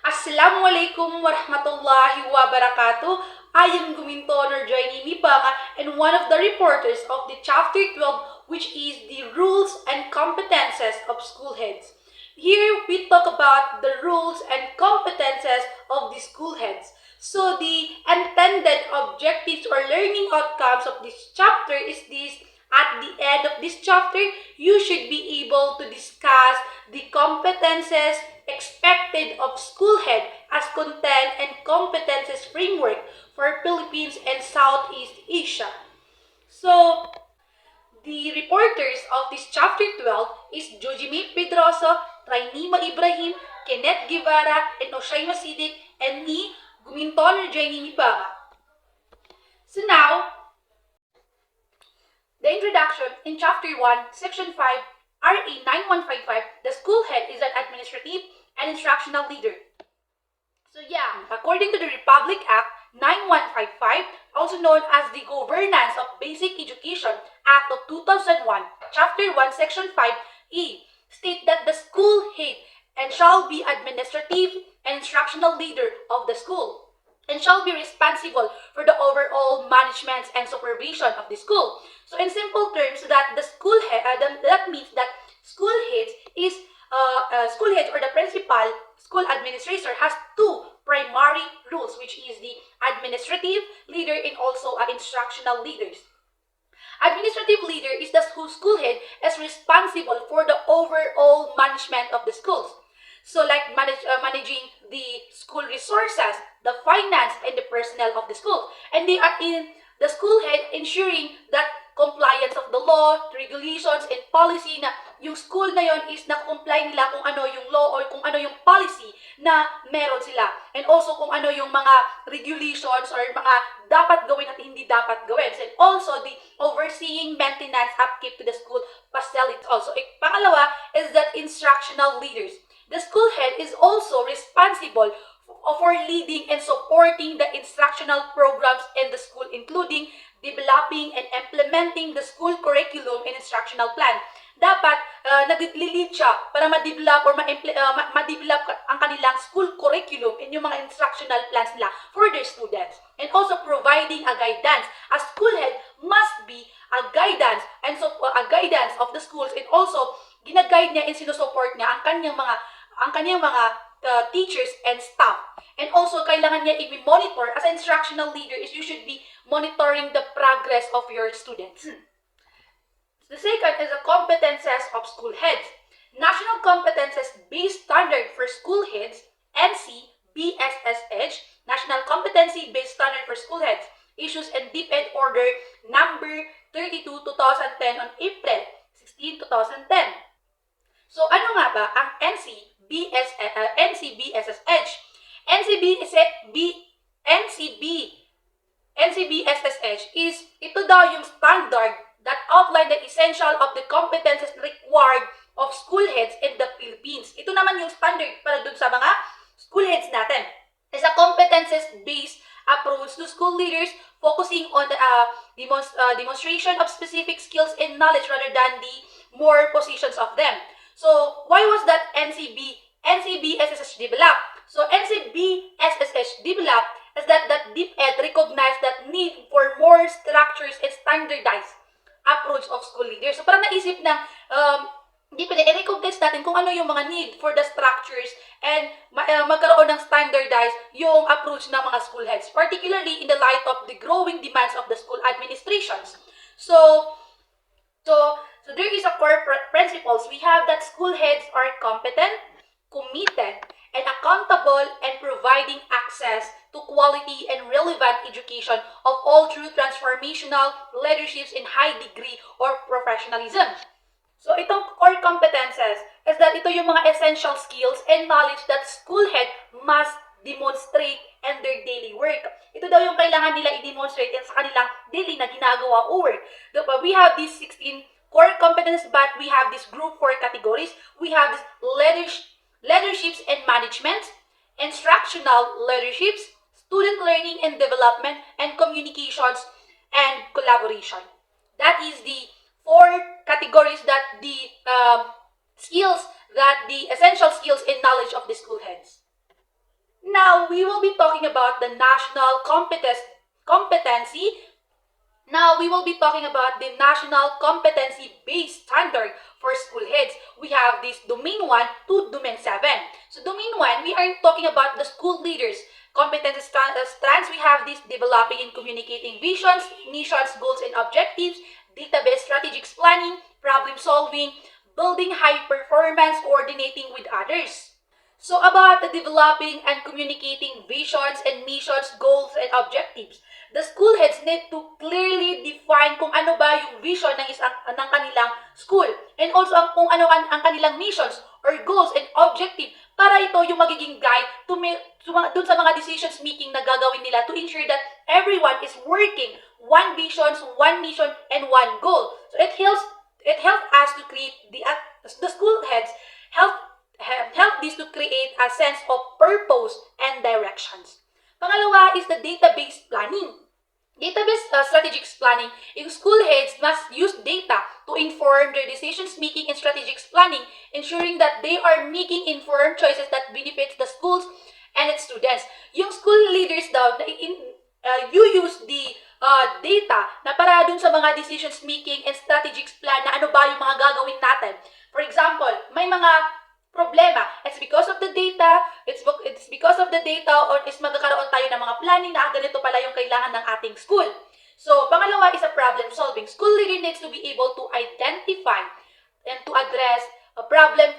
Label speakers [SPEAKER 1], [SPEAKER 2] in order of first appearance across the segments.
[SPEAKER 1] Assalamualaikum warahmatullahi wabarakatuh. I am Guminton Norjainie M and one of the reporters of the Chapter 12, which is the Rules and Competences of School Heads. Here we talk about the rules and competences of the school heads. So the intended objectives or learning outcomes of this chapter is this. At the end of this chapter, you should be able to discuss the competences expected of school head as content and competences framework for Philippines and Southeast Asia. So, the reporters of this chapter 12 is Jogie Mae Pedroso, Rainimah Ebrahim, Kenneth Guevarra, and Oshaimah Siddick, and me, Guminton Norjainie M. So now, the introduction in Chapter 1, Section 5, RA 9155, the school head is an administrative and instructional leader. So yeah, according to the Republic Act 9155, also known as the Governance of Basic Education Act of 2001, Chapter 1, Section 5E, state that the school head and shall be administrative and instructional leader of the school and shall be responsible for the overall management and supervision of the school. So in simple terms, that the school head, that means that school heads is school head or the principal school administrator has two primary roles, which is the administrative leader and also instructional leaders. Administrative leader is the school head is responsible for the overall management of the schools. So like managing the school resources, the finance, and the personnel of the school. And they are in the school head ensuring that compliance of the law, regulations, and policy na yung school na yon is na-comply nila kung ano yung law or kung ano yung policy na meron sila. And also kung ano yung mga regulations or mga dapat gawin at hindi dapat gawin. And also the overseeing maintenance upkeep to the school facilities also. Pangalawa is that instructional leaders. The school head is also responsible for leading and supporting the instructional programs in the school, including developing and implementing the school curriculum and instructional plan. Dapat nag-lead siya para ma-develop or ma-develop ang kanilang school curriculum and yung mga instructional plans nila for their students. And also providing a guidance. A school head must be a guidance and so a guidance of the schools, and also gina-guide niya and sinusupport niya ang kanyang mga teachers and staff. And also, kailangan niya i-monitor as an instructional leader is you should be monitoring the progress of your students. The second is the competences of school heads. National Competences-Based Standard for School Heads, NC-BSSH, National Competency-Based Standard for School Heads, issues and DepEd Order number 32-2010 on April 16, 2010. So, ano nga ba ang NCBSSH? NCBSSH is ito daw yung standard that outline the essential of the competences required of school heads in the Philippines. Ito naman yung standard para dun sa mga school heads natin. It's a competences-based approach to school leaders focusing on the demonstration of specific skills and knowledge rather than the more positions of them. So, why was that NCBSSH developed? So, NCBSSH developed is that DepEd recognized that need for more structures and standardized approach of school leaders. So, parang naisip na DepEd, i-recognize natin kung ano yung mga need for the structures and magkaroon ng standardized yung approach ng mga school heads, particularly in the light of the growing demands of the school administrations. So there is a core principles. We have that school heads are competent, committed, and accountable and providing access to quality and relevant education of all true transformational leaderships in high degree or professionalism. So itong core competences is that ito yung mga essential skills and knowledge that school head must demonstrate in their daily work. Ito daw yung kailangan nila i-demonstrate sa kanilang daily na ginagawa o work. We have these 16 core competences, but we have this group 4 categories. We have this leaderships and management, instructional leaderships, student learning and development, and communications and collaboration. That is the 4 categories that the essential skills and knowledge of the school heads. Now, we will be talking about the national competency. Now, we will be talking about the national competency-based standard for school heads. We have this Domain 1 to Domain 7. So, Domain 1, we are talking about the school leaders. Competency strands, we have this developing and communicating visions, missions, goals, and objectives, database strategic planning, problem solving, building high performance, coordinating with others. So, about the developing and communicating visions and missions, goals, and objectives, the school heads need to clearly define kung ano ba yung vision ng kanilang school and also kung ano ang kanilang missions or goals and objective para ito yung magiging guide dun sa mga decisions making na gagawin nila to ensure that everyone is working one vision, one mission, and one goal. So, it helps us to create the school heads help this to create a sense of purpose and directions. Pangalawa is the database planning. Database strategic planning, yung school heads must use data to inform their decisions making and strategic planning, ensuring that they are making informed choices that benefits the schools and its students. Yung school leaders daw, you use the data na para dun sa mga decisions making and strategic plan na ano ba yung mga gagawin natin. For example, may mga problema. It's because of the data, it's because of the data, or is magkakaroon tayo ng mga planning na ganito pala yung kailangan ng ating school. So, pangalawa is a problem solving. School leader needs to be able to identify and to address a problem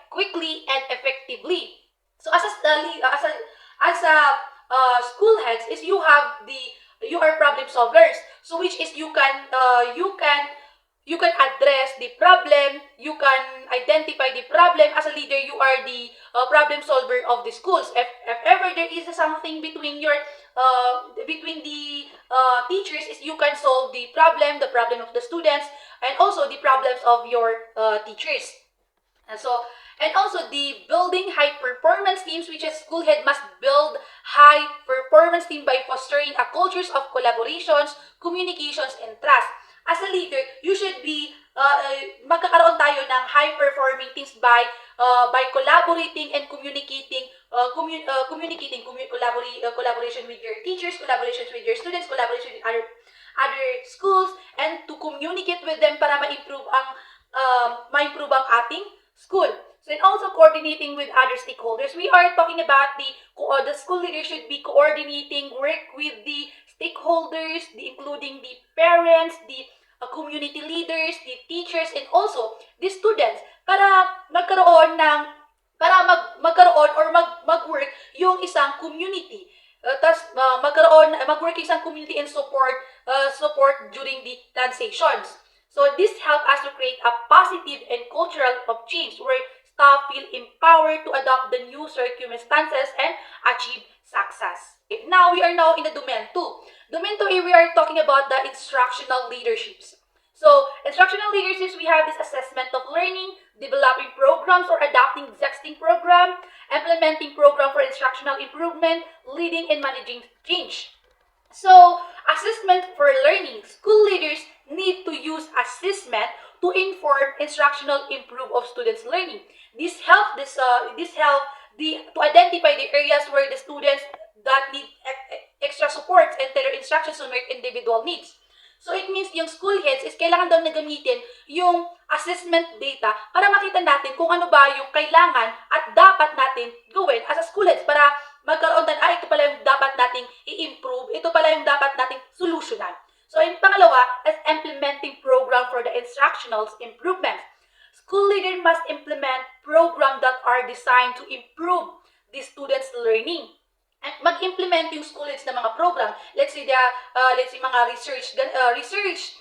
[SPEAKER 1] quickly and effectively. So, as a school heads, is you are problem solvers. So, which is you can address the problem, you can identify the problem. As a leader, you are the problem solver of the schools. If ever there is something between the teachers, is you can solve the problem of the students, and also the problems of your teachers. And also the building high performance teams, which is school head must build high performance team by fostering a cultures of collaborations, communications, and trust. As a leader, you should be magkakaroon tayo ng high-performing teams by collaborating and communicating, collaboration with your teachers, collaboration with your students, collaboration with other schools, and to communicate with them para ma-improve ang ating school. So, and also coordinating with other stakeholders. We are talking about the school leader should be coordinating work with the stakeholders, including the parents, the community leaders, the teachers, and also the students para magkaroon or mag-work yung isang community. Mag-work isang community and support during the transitions. So this helps us to create a positive and cultural of change where staff feel empowered to adopt the new circumstances and achieve success. Now, we are now in the Domain 2. Domain 2, we are talking about the instructional leaderships. So, instructional leaderships, we have this assessment of learning, developing programs or adapting existing program, implementing program for instructional improvement, leading and managing change. So, assessment for learning. School leaders need to use assessment to inform instructional improve of students' learning. This help to identify the areas where the students that need extra support and tailor instructions to meet individual needs. So, it means yung school heads is kailangan daw na gamitin yung assessment data para makita natin kung ano ba yung kailangan at dapat natin gawin as a school heads para magkaroon ito pala yung dapat nating i-improve, ito pala yung dapat nating solusyonan. So, yung pangalawa is implementing program for the instructional improvement. School leader must implement programs that are designed to improve the students' learning. At mag-implement yung school heads ng mga program. Let's say mga research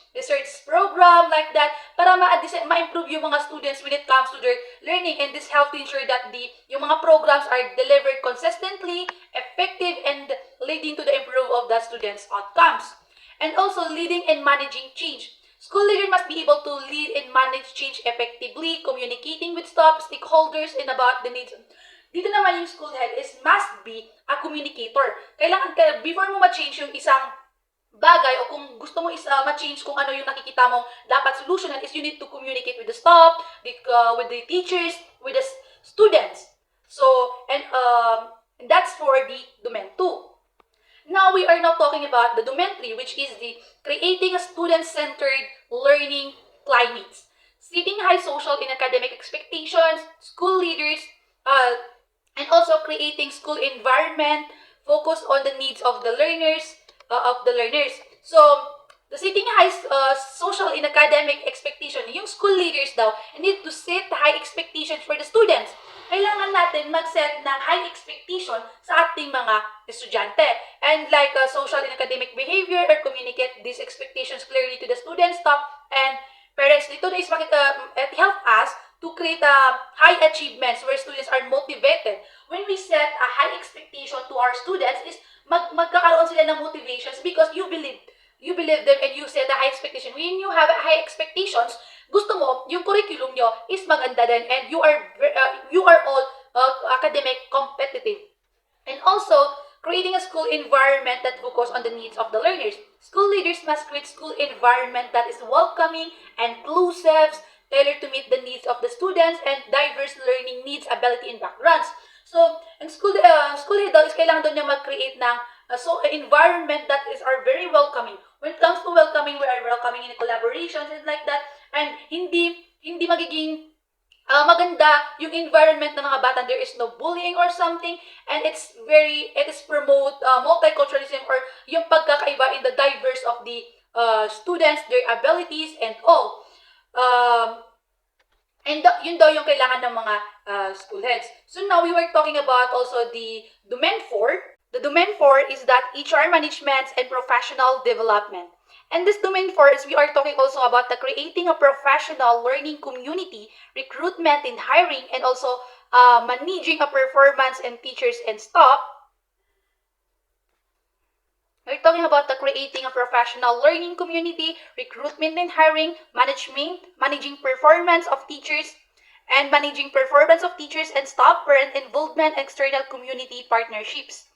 [SPEAKER 1] program like that para ma-improve yung mga students when it comes to their learning, and this help to ensure that yung mga programs are delivered consistently, effective, and leading to the improve of the students' outcomes. And also leading and managing change. School leader must be able to lead and manage change effectively, communicating with staff, stakeholders, and about the needs. Dito naman yung school head must be a communicator. Kailangan, before mo ma-change yung isang bagay o kung gusto mo ma-change kung ano yung nakikita mong dapat solutionan, is you need to communicate with the staff, with the teachers, with the students. So, and And that's for the Domain 2. Now, we are now talking about the Domain 3, which is the creating a student-centered learning climate. Setting high social and academic expectations, school leaders, and also creating school environment focused on the needs of the learners. So, the setting high social and academic expectation, yung school leaders daw need to set high expectations for the students. Kailangan natin mag-set ng high expectation sa ating mga estudyante. And like social and academic behavior or communicate these expectations clearly to the students, staff, and parents. Dito is it help us to create high achievements where students are motivated. When we set a high expectation to our students, is magkakaroon sila ng motivations because you believe them and you set a high expectation. When you have high expectations, gusto mo yung curriculum nyo is maganda din and you are all academic competitive. And also, creating a school environment that focuses on the needs of the learners. School leaders must create school environment that is welcoming, inclusive, tailored to meet the needs of the students and diverse learning needs, ability, and backgrounds. So, ang school head daw is kailangan daw niya mag-create ng environment that are very welcoming. When it comes to welcoming, we are welcoming in collaborations and like that. And hindi magiging maganda yung environment ng mga bata. There is no bullying or something, and it is promote multiculturalism or yung pagkakaiba in the diverse of the students, their abilities and all. And yun daw yung kailangan ng mga school heads. So now we were talking about also the Domain 4. The Domain 4 is that HR management and professional development. And this Domain 4 is we are talking also about the creating a professional learning community, recruitment and hiring, and also managing a performance and teachers and staff. We're talking about the creating a professional learning community, recruitment and hiring, managing performance of teachers, and managing performance of teachers and staff, parent involvement, external community partnerships.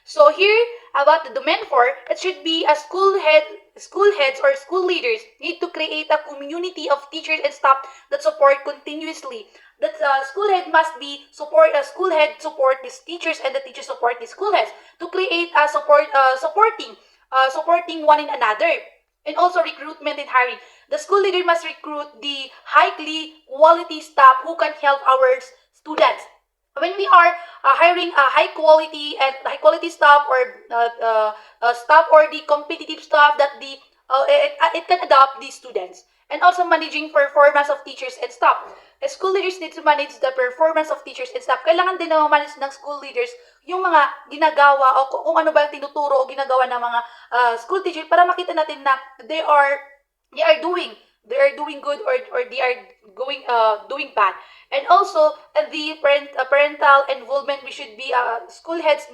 [SPEAKER 1] So here, about the Domain 4, it should be a school heads or school leaders need to create a community of teachers and staff that support continuously. That school head must be support these teachers and the teachers support the school heads to create a supporting one another. And also recruitment and hiring. The school leader must recruit the highly quality staff who can help our students. When we are hiring a high quality staff or staff or the competitive staff that it can adopt these students. And also managing performance of teachers and staff. School leaders need to manage the performance of teachers and staff. Kailangan din na manage ng school leaders yung mga ginagawa o kung ano ba yung tinuturo o ginagawa ng mga school teachers para makita natin na they are doing good or they are doing bad. And also the parental involvement, we should be school heads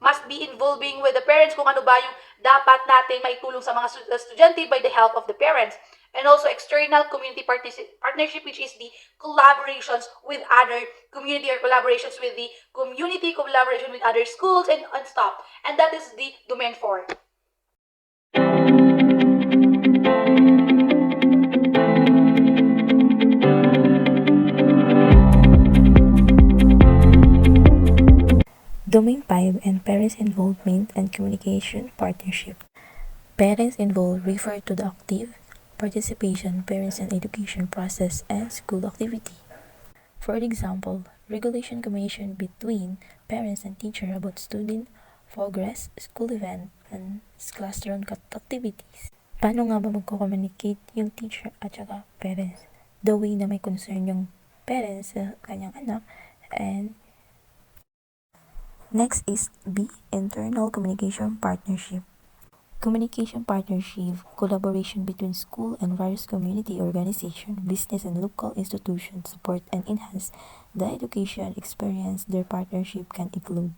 [SPEAKER 1] must be involving with the parents kung ano ba yung dapat natin maitulong sa mga estudyante by the help of the parents. And also external community partnership, which is the collaborations with other community or collaborations with the community, collaboration with other schools and stuff. And that is the Domain 4.
[SPEAKER 2] Domain 5 and parents' involvement and communication partnership. Parents involved refer to the active participation parents in education process and school activity. For example, regulation communication between parents and teacher about student progress, school event, and classroom activities. Paano nga ba magko-communicate yung teacher at saka parents? The way na may concern yung parents sa kanyang anak. And next is B, internal communication partnership. Communication partnership, collaboration between school and various community organizations, business and local institutions support and enhance the education experience their partnership can include.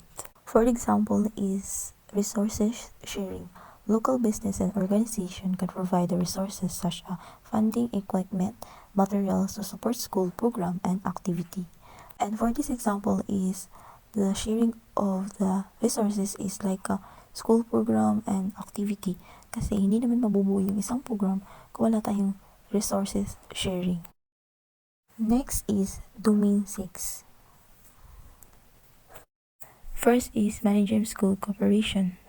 [SPEAKER 2] For example is resources sharing. Local business and organization can provide the resources such as funding, equipment, materials to support school program and activity. And for this example is the sharing of the resources is like a school program and activity kasi hindi naman mabubuo yung isang program kung wala tayong resources sharing. Next is Domain 6. First is managing school cooperation.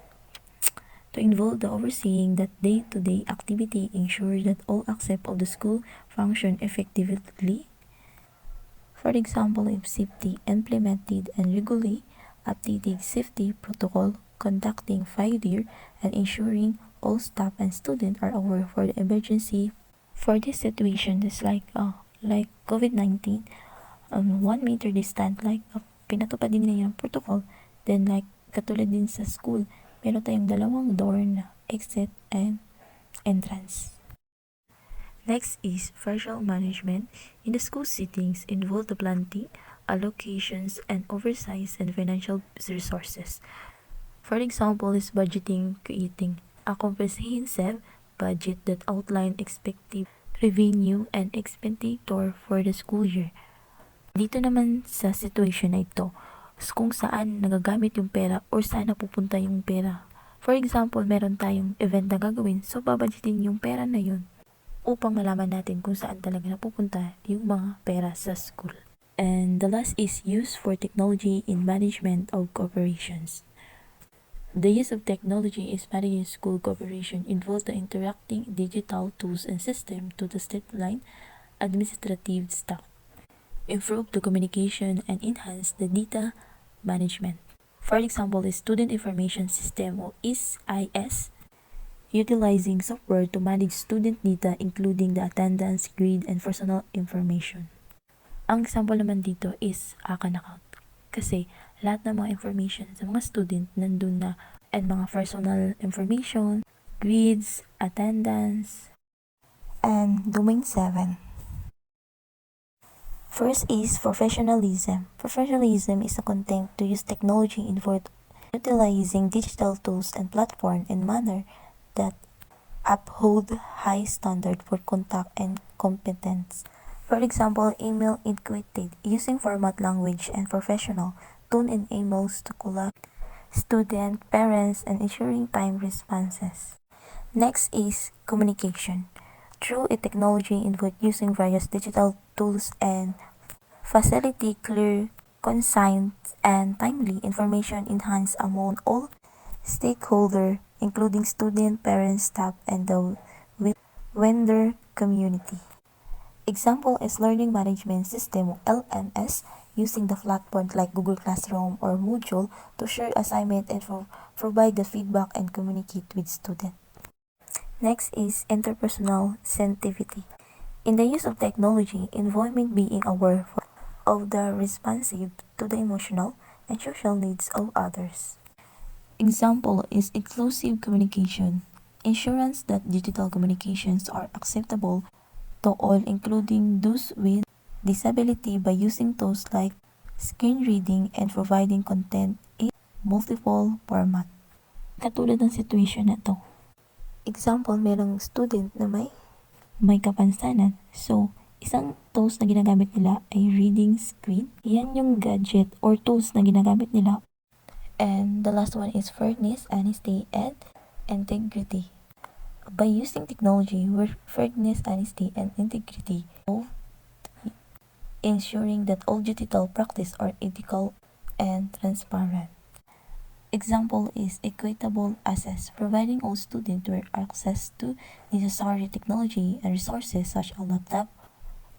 [SPEAKER 2] To involve the overseeing that day-to-day activity ensure that all aspects of the school function effectively. For example, if safety implemented and regularly updating safety protocol, conducting fire and ensuring all staff and students are aware for the emergency. For this situation, it's like COVID-19, 1 meter distant, pinatupad din nila yung protocol. Then katulad din sa school, meron tayong dalawang door na exit and entrance. Next is financial management. In the school settings, involve the planning, allocations, and oversight and financial resources. For example, is budgeting, creating a comprehensive budget that outline expected revenue and expenditure for the school year. Dito naman sa situation na ito, kung saan nagagamit yung pera or saan napupunta yung pera. For example, meron tayong event na gagawin, so babudgetin yung pera na yun upang malaman natin kung saan talaga napupunta yung mga pera sa school. And the last is use for technology in management of corporations. The use of technology is managing school cooperation involves the interacting digital tools and systems to the streamline administrative staff, improve the communication, and enhance the data management. For example, the Student Information System or SIS, utilizing software to manage student data including the attendance, grade, and personal information. Ang example naman dito is akan account. Kasi lahat ng mga information sa mga student nandun na, and mga personal information, grades, attendance, and domain 7. First is professionalism. Professionalism is a content to use technology involved utilizing digital tools and platform in manner that uphold high standard for contact and competence. For example, email encrypted using format language and professional tone in emails to collect student, parents, and ensuring time responses. Next is communication. Through a technology involved using various digital tools and facility clear, concise, and timely information enhanced among all stakeholders, including student, parents, staff, and the vendor community. Example is learning management system LMS using the platforms like Google Classroom or Moodle to share assignment and provide the feedback and communicate with students. Next is interpersonal sensitivity. In the use of technology, involvement being aware of the responsive to the emotional and social needs of others. Example is inclusive communication. Insurance that digital communications are acceptable to all, including those with disability, by using tools like screen reading and providing content in multiple format. Katulad ng situation na to. Example, merong student na may kapansanan. So, isang tools na ginagamit nila ay reading screen. Yan yung gadget or tools na ginagamit nila. And the last one is fairness, honesty, and integrity. By using technology where fairness, honesty, and integrity, ensuring that all digital practice are ethical and transparent. Example is equitable access, providing all students with access to necessary technology and resources such as laptop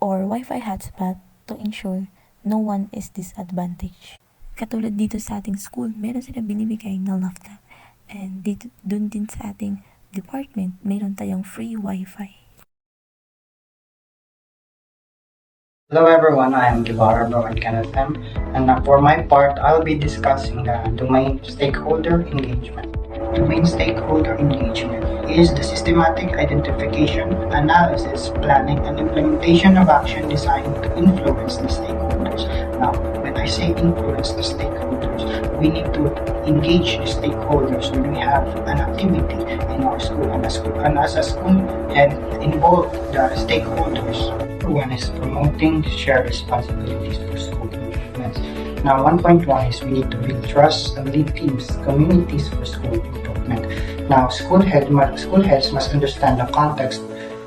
[SPEAKER 2] or Wi-Fi hotspot to ensure no one is disadvantaged. Katulad dito sa ating school, meron silang binibigay na laptop. And dito, dun din sa ating department, meron tayong free Wi-Fi.
[SPEAKER 3] Hello everyone, I am Guevarra from Kenneth M, and for my part, I'll be discussing the domain stakeholder engagement. Domain stakeholder engagement is the systematic identification, analysis, planning, and implementation of action designed to influence the stakeholders. Now, when I say influence the stakeholders, we need to engage the stakeholders when we have an activity in our school, and as a school head, involve the stakeholders. One is promoting shared responsibilities for school improvements. Now, 1.1 is we need to build trust and lead teams, communities for school improvement. Now, school heads must understand the context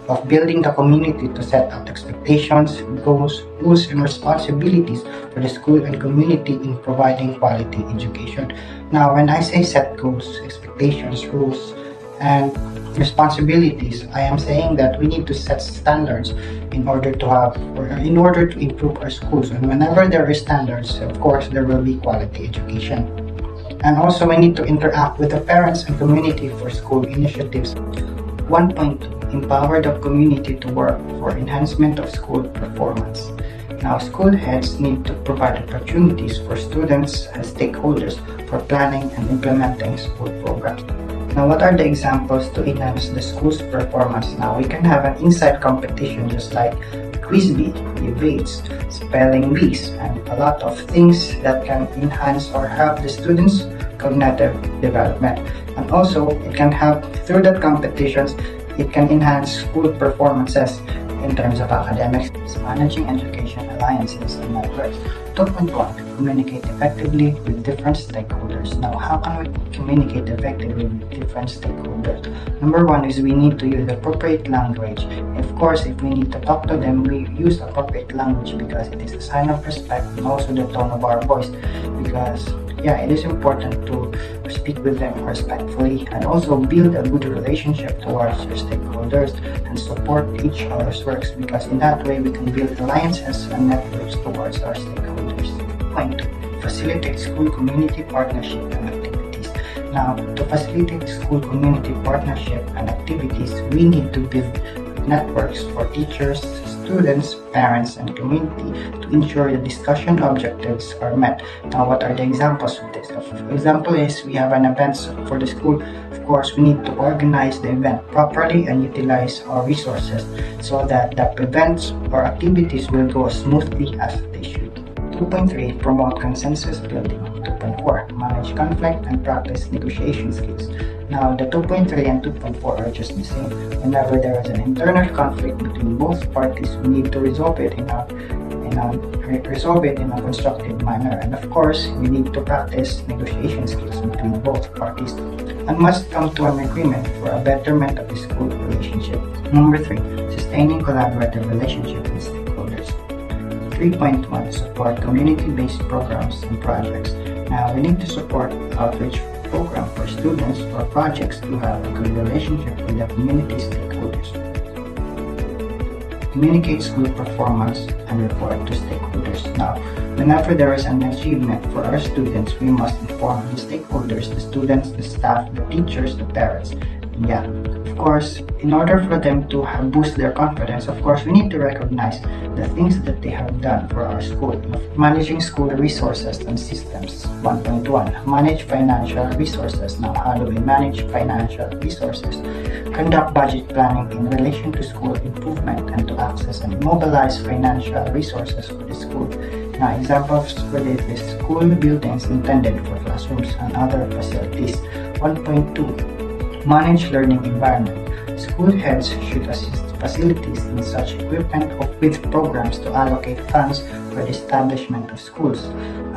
[SPEAKER 3] of building the community to set out expectations, goals, rules, and responsibilities for the school and community in providing quality education. Now, when I say set goals, expectations, rules, and responsibilities, I am saying that we need to set standards in order to have, or in order to improve our schools. And whenever there are standards, of course, there will be quality education. And also, we need to interact with the parents and community for school initiatives. 1.2. Empower the community to work for enhancement of school performance. Now, school heads need to provide opportunities for students and stakeholders for planning and implementing school programs. Now, what are the examples to enhance the school's performance? Now, we can have an inside competition just like quiz bee, debates, spelling bees, and a lot of things that can enhance or help the students' cognitive development. And also, it can help through that competitions, it can enhance school performances in terms of academics. Managing education alliances and networks. 2.1. Communicate effectively with different stakeholders. Now, how can we communicate effectively with different stakeholders? Number one is we need to use appropriate language. Of course, if we need to talk to them, we use appropriate language because it is a sign of respect, and also the tone of our voice, because it is important to speak with them respectfully and also build a good relationship towards your stakeholders and support each other's works, because in that way we can build alliances and networks towards our stakeholders. Point 2. Facilitate school community partnership and activities. Now, to facilitate school community partnership and activities, we need to build networks for teachers, students, parents, and community to ensure the discussion objectives are met. Now, what are the examples of this? For example is we have an event for the school. Of course, we need to organize the event properly and utilize our resources so that the events or activities will go as smoothly as they should. 2.3. Promote consensus building. 2.4. Manage conflict and practice negotiation skills. Now, the 2.3 and 2.4 are just the same. Whenever there is an internal conflict between both parties, we need to resolve it in a constructive manner. And of course, we need to practice negotiation skills between both parties and must come to an agreement for a betterment of the school relationship. Number 3. Sustaining collaborative relationship with stakeholders. 3.1. Support community-based programs and projects. Now, we need to support outreach program for students or projects to have a good relationship with the community stakeholders. Communicate school performance and report to stakeholders. Now, whenever there is an achievement for our students, we must inform the stakeholders, the students, the staff, the teachers, the parents. Of course, in order for them to boost their confidence, of course, we need to recognize the things that they have done for our school. Managing school resources and systems. 1.1. Manage financial resources. Now, how do we manage financial resources? Conduct budget planning in relation to school improvement and to access and mobilize financial resources for the school. Now, examples for this is school buildings intended for classrooms and other facilities. 1.2. Manage learning environment. School heads should assist facilities in such equipment with programs to allocate funds for the establishment of schools.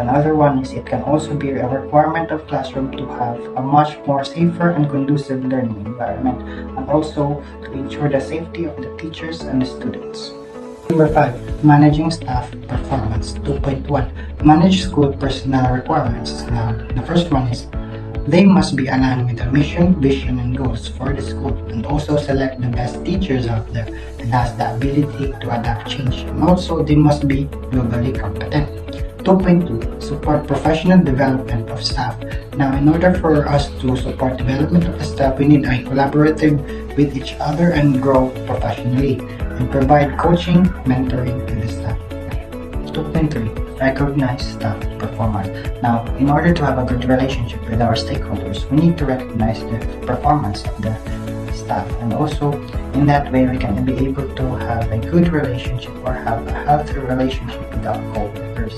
[SPEAKER 3] Another one is it can also be a requirement of classroom to have a much more safer and conducive learning environment, and also to ensure the safety of the teachers and the students. Number 5. Managing staff performance. 2.1. Manage school personnel requirements. Now, the first one is they must be aligned with the mission, vision, and goals for the school, and also select the best teachers out there and has the ability to adapt change. And also, they must be globally competent. 2.2. Support professional development of staff. Now, in order for us to support development of the staff, we need a collaborative with each other and grow professionally, and provide coaching, mentoring to the staff. 2.3. Recognize staff performance. Now, in order to have a good relationship with our stakeholders, we need to recognize the performance of the staff, and also in that way we can be able to have a good relationship or have a healthy relationship with our co-workers.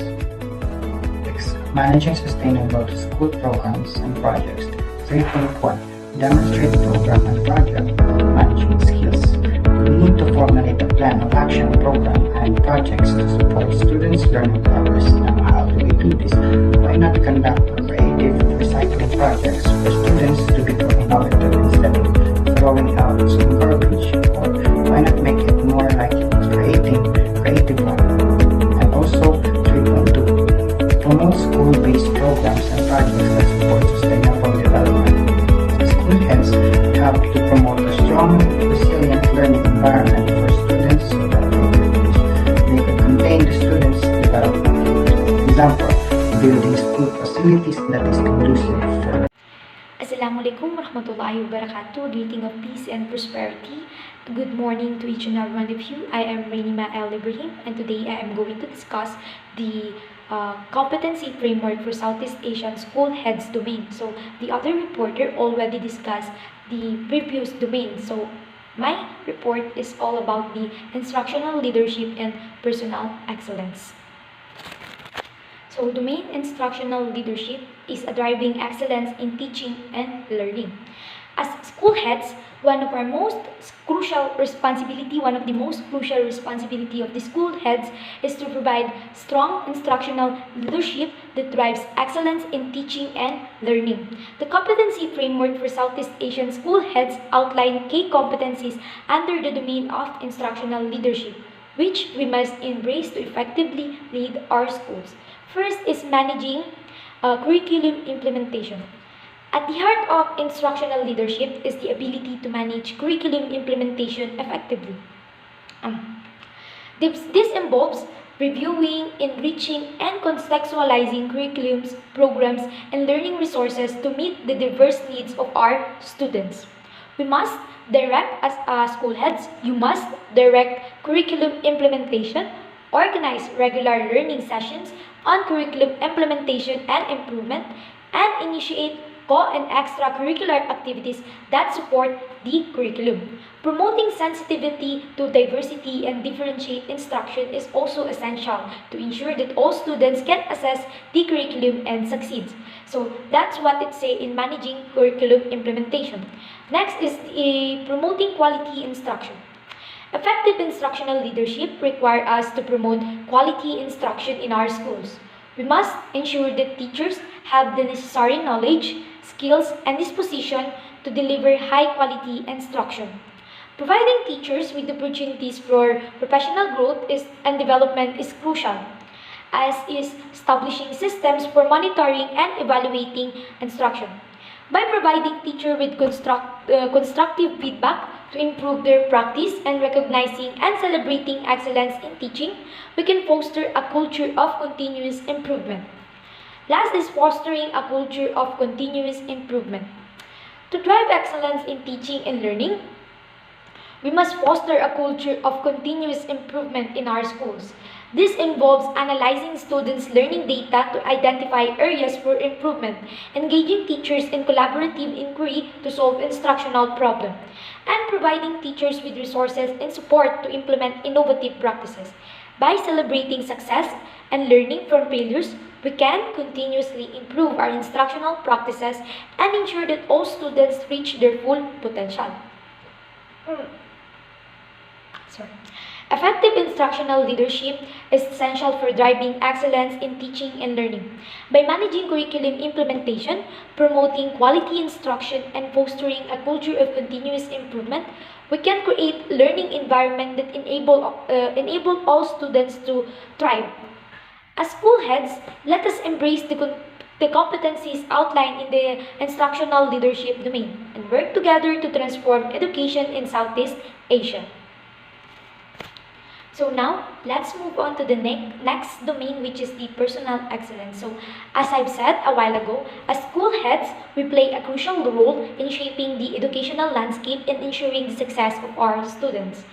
[SPEAKER 3] 6. Managing sustainable school programs and projects. 3.1. Demonstrate program and project management skills. We need to formulate a plan of action, program, and projects to support students' learning progress. Now, how do we do this? Why not conduct creative recycling projects for students to become innovative instead of throwing out some garbage? Or why not facilities that is conducive for
[SPEAKER 4] Assalamualaikum warahmatullahi wabarakatuh. Greeting of peace and prosperity. Good morning to each and every one of you. I am Rainimah Ebrahim, and today I am going to discuss the competency framework for Southeast Asian school heads domain. So the other reporter already discussed the previous domain. So my report is all about the instructional leadership and personal excellence. So domain instructional leadership is a driving excellence in teaching and learning. As school heads, one of the most crucial responsibility of the school heads is to provide strong instructional leadership that drives excellence in teaching and learning. The competency framework for Southeast Asian school heads outline key competencies under the domain of instructional leadership, which we must embrace to effectively lead our schools. First is managing curriculum implementation. At the heart of instructional leadership is the ability to manage curriculum implementation effectively. This involves reviewing, enriching, and contextualizing curriculums, programs, and learning resources to meet the diverse needs of our students. We must direct, as school heads, you must direct curriculum implementation, organize regular learning sessions on curriculum implementation and improvement, and initiate and extracurricular activities that support the curriculum. Promoting sensitivity to diversity and differentiate instruction is also essential to ensure that all students can access the curriculum and succeed. So that's what it says in managing curriculum implementation. Next is promoting quality instruction. Effective instructional leadership requires us to promote quality instruction in our schools. We must ensure that teachers have the necessary knowledge, skills, and disposition to deliver high-quality instruction. Providing teachers with opportunities for professional growth and development is crucial, as is establishing systems for monitoring and evaluating instruction. By providing teachers with constructive feedback to improve their practice and recognizing and celebrating excellence in teaching, we can foster a culture of continuous improvement. Last is fostering a culture of continuous improvement. To drive excellence in teaching and learning, we must foster a culture of continuous improvement in our schools. This involves analyzing students' learning data to identify areas for improvement, engaging teachers in collaborative inquiry to solve instructional problems, and providing teachers with resources and support to implement innovative practices. By celebrating success and learning from failures, we can continuously improve our instructional practices and ensure that all students reach their full potential. Effective instructional leadership is essential for driving excellence in teaching and learning. By managing curriculum implementation, promoting quality instruction, and fostering a culture of continuous improvement, we can create learning environment that enable all students to thrive. As school heads, let us embrace the competencies outlined in the instructional leadership domain and work together to transform education in Southeast Asia. So now, let's move on to the next domain, which is the personal excellence. So, as I've said a while ago, as school heads, we play a crucial role in shaping the educational landscape and ensuring the success of our students.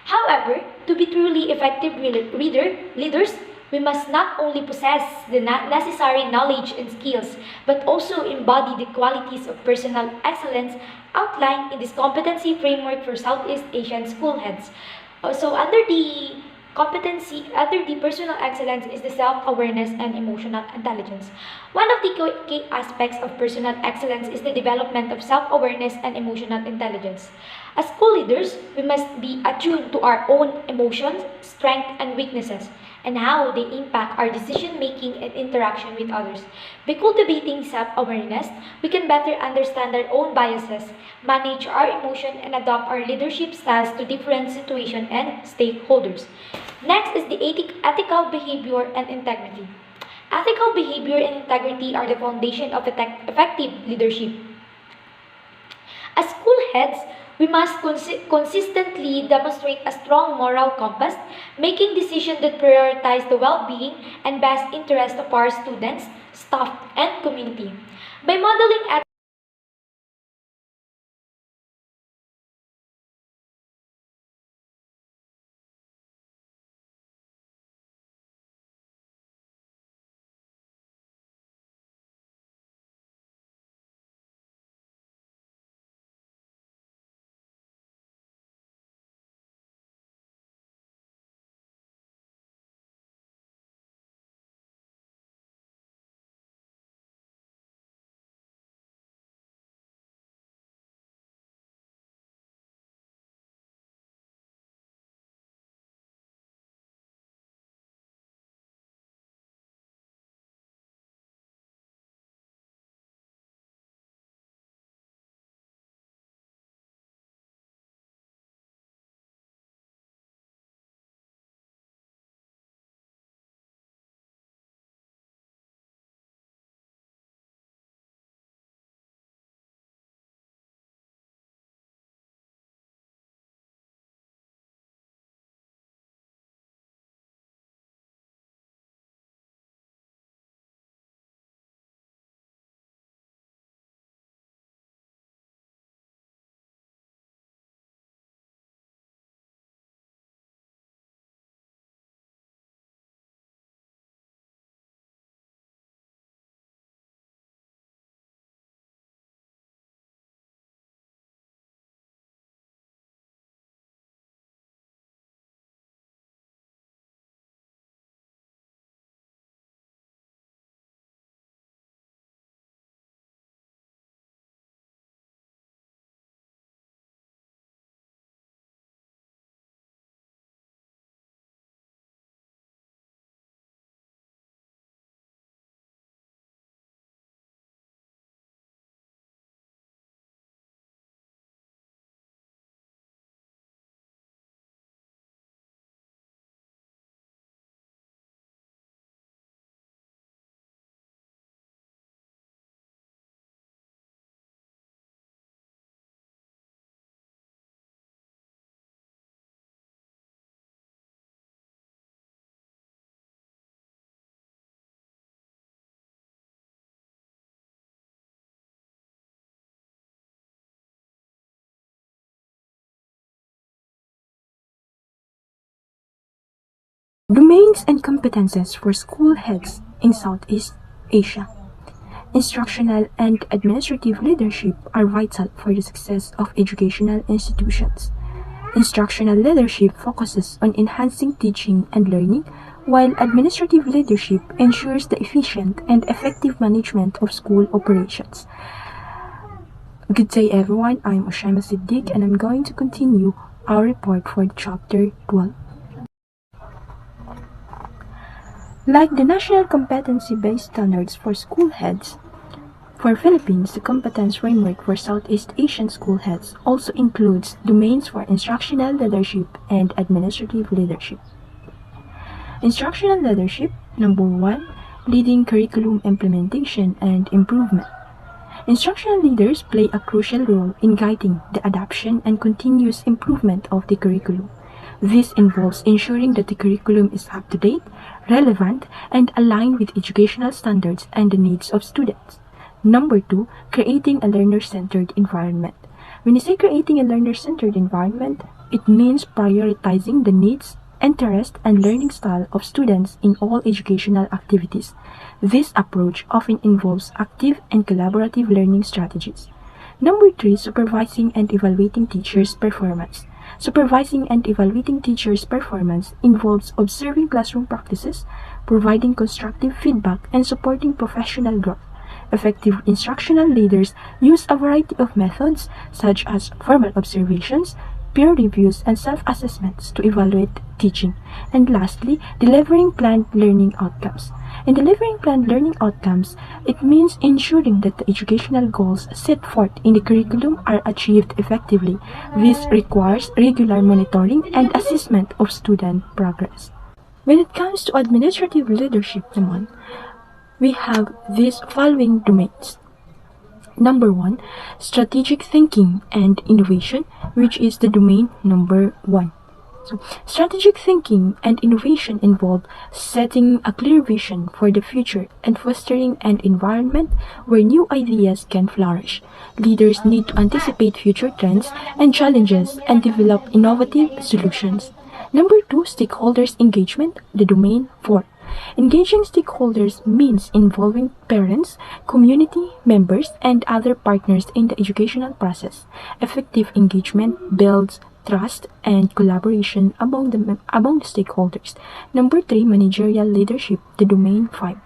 [SPEAKER 4] However, to be truly effective leaders, we must not only possess the necessary knowledge and skills, but also embody the qualities of personal excellence outlined in this competency framework for Southeast Asian school heads. So under the personal excellence is the self-awareness and emotional intelligence. One of the key aspects of personal excellence is the development of self-awareness and emotional intelligence. As school leaders, we must be attuned to our own emotions, strengths, and weaknesses, and how they impact our decision-making and interaction with others. By cultivating self-awareness, we can better understand our own biases, manage our emotion, and adopt our leadership styles to different situations and stakeholders. Next is the ethical behavior and integrity. Ethical behavior and integrity are the foundation of effective leadership. As school heads, we must consistently demonstrate a strong moral compass, making decisions that prioritize the well-being and best interest of our students, staff, and community. By modeling
[SPEAKER 5] Domains and competences for school heads in Southeast Asia. Instructional and administrative leadership are vital for the success of educational institutions. Instructional leadership focuses on enhancing teaching and learning, while administrative leadership ensures the efficient and effective management of school operations. Good day everyone, I'm Oshaimah Siddick and I'm going to continue our report for Chapter 12. Like the National Competency-Based Standards for School Heads, for Philippines, the Competence Framework for Southeast Asian School Heads also includes domains for instructional leadership and administrative leadership. Instructional leadership, number 1, leading curriculum implementation and improvement. Instructional leaders play a crucial role in guiding the adoption and continuous improvement of the curriculum. This involves ensuring that the curriculum is up-to-date, relevant, and aligned with educational standards and the needs of students. Number 2, creating a learner-centered environment. When you say creating a learner-centered environment, it means prioritizing the needs, interest, and learning style of students in all educational activities. This approach often involves active and collaborative learning strategies. Number 3, supervising and evaluating teachers' performance. Supervising and evaluating teachers' performance involves observing classroom practices, providing constructive feedback, and supporting professional growth. Effective instructional leaders use a variety of methods such as formal observations, peer reviews, and self-assessments to evaluate teaching. And lastly, delivering planned learning outcomes. In delivering planned learning outcomes, it means ensuring that the educational goals set forth in the curriculum are achieved effectively. This requires regular monitoring and assessment of student progress. When it comes to administrative leadership naman, we have these following domains. Number 1, strategic thinking and innovation, which is the domain number 1. So, strategic thinking and innovation involve setting a clear vision for the future and fostering an environment where new ideas can flourish. Leaders need to anticipate future trends and challenges and develop innovative solutions. Number two, stakeholders engagement, the domain 4. Engaging stakeholders means involving parents, community members, and other partners in the educational process. Effective engagement builds trust and collaboration among the stakeholders. Number 3, managerial leadership, the domain 5.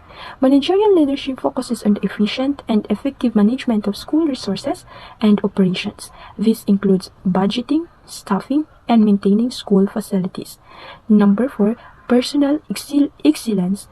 [SPEAKER 5] Managerial leadership focuses on the efficient and effective management of school resources and operations. This includes budgeting, staffing, and maintaining school facilities. Number 4, personal excellence